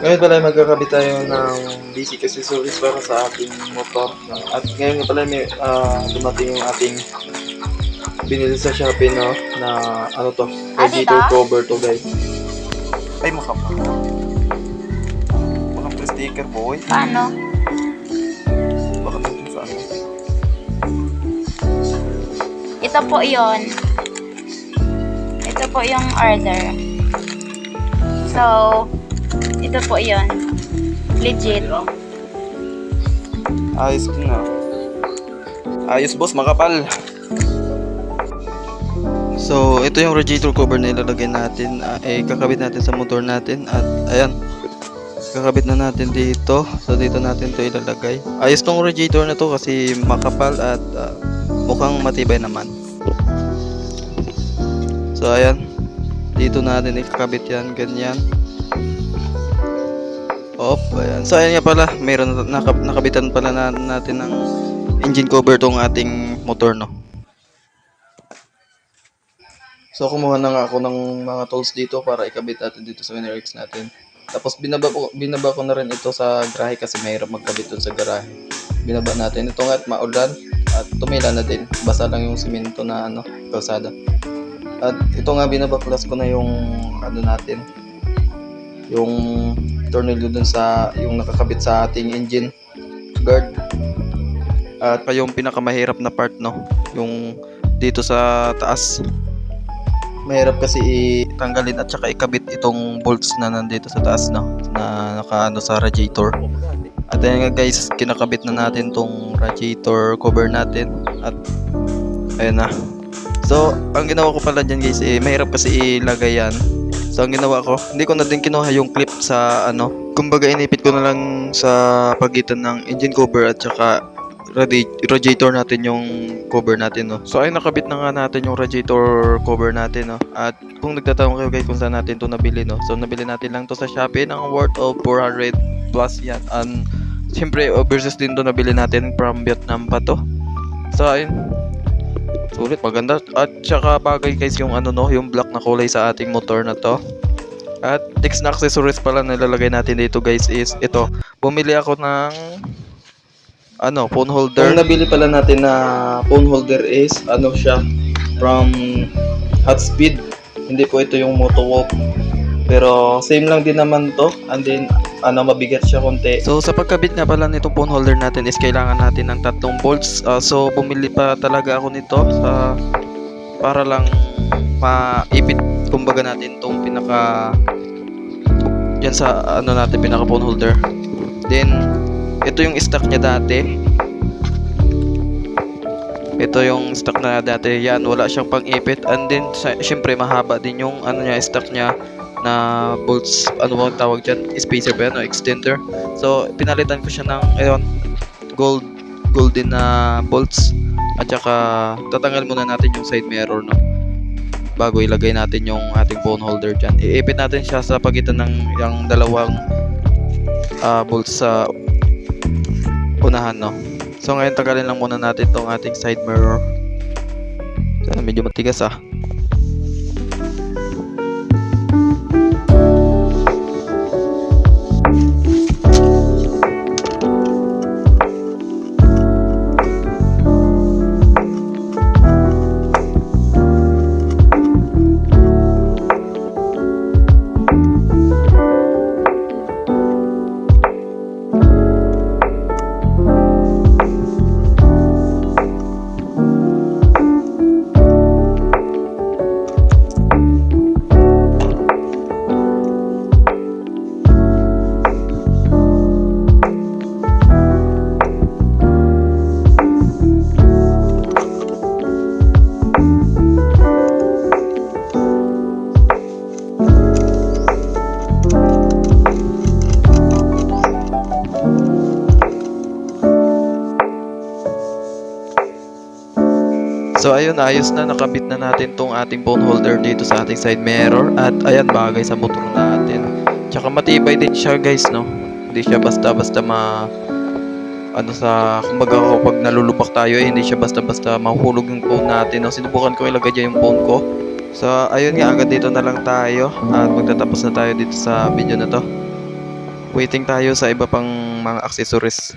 Ngayon pala magkakabit tayo ng basic accessories para sa ating motor. At ngayon pala may dumating yung ating binili sa Shopee, no, na ano to, Dito? radiator cover to, guys. Ay, makapal sticker, boy. Paano? Baka nandun sa ano. Ito po yon. Ito po yung order. So, ito po yon. Legit. Ayos ko na. Ayos, boss, makapal. So, ito yung radiator cover na ilalagay natin, kakabit natin sa motor natin. At ayan, kakabit na natin dito. So, dito natin to ilalagay. Ayos tong radiator na to kasi makapal at mukhang matibay naman. So, ayan, dito natin ikakabit yan, ganyan. Ayan. So, ayan nga pala, mayroon nakabitan pala natin ng engine cover tong ating motor, no. So, kumuha na nga ako ng mga tools dito para ikabit natin dito sa WinRX natin. Tapos, binaba ko na rin ito sa garahe kasi mahirap magkabit dun sa garahe. Binaba natin. Ito nga at maulan at tumila na din. Basa lang yung simento na kalsada. At ito nga, binabaklas ko na yung natin. Yung tornilyo dun sa, yung nakakabit sa ating engine guard. At pa yung pinakamahirap na part, no, yung dito sa taas. Mahirap kasi itanggalin at saka ikabit itong bolts na nandito sa taas, no, na nakaano sa radiator. At ayan nga guys, kinakabit na natin tong radiator cover natin. At ayun na. So, ang ginawa ko pala dyan guys, mahirap kasi ilagay yan. So, ang ginawa ko, hindi ko na din kinuha yung clip sa kumbaga inipit ko na lang sa pagitan ng engine cover at saka radiator natin yung cover natin, no. So, ay nakabit na nga natin yung radiator cover natin, no. At kung nagtatanong kayo guys kung saan natin to nabili, no. So, nabili natin lang to sa Shopee ng worth of 400 plus yan. And siyempre, overseas din to nabili natin from Vietnam pa to. So, ayun. Sulit, maganda. At saka bagay guys yung yung black na kulay sa ating motor na to. At next na accessories pala na ilalagay natin dito guys is ito. Bumili ako ng phone holder. Yung nabili pala natin na phone holder is siya from Hotspeed. Hindi po ito yung Motowalk. Pero same lang din naman to. And then mabigat siya konti. So sa pagkabit nga pala nitong phone holder natin is kailangan natin ng 3 bolts. So bumili pa talaga ako nito para lang maipit kumbaga natin tong pinaka yan sa natin pinaka phone holder. Then ito yung stock niya dati. Ito yung stock na dati. Yan, wala siyang pang-ipit. And then, syempre, mahaba din yung stock niya na bolts. Ano ba tawag dyan? Spacer ba yan? O extender. So, pinalitan ko siya ng golden na bolts. At saka, tatanggal muna natin yung side mirror, no, bago ilagay natin yung ating phone holder dyan. Iipit natin siya sa pagitan ng yung dalawang bolts sa unahan, no. So ngayon tagalin lang muna natin tong ating side mirror. Sana medyo matigas So ayun, ayos na, nakabit na natin tong ating phone holder dito sa ating side mirror. At ayan, bagay sa motor natin. Tsaka matibay din siya guys, no. Hindi siya basta-basta kumbaga kapag nalulupak tayo hindi siya basta-basta mahuhulog yung phone natin, no. Sinubukan ko ilagay dyan yung phone ko. So ayun nga, agad dito na lang tayo at magtatapos na tayo dito sa video na to. Waiting tayo sa iba pang mga accessories.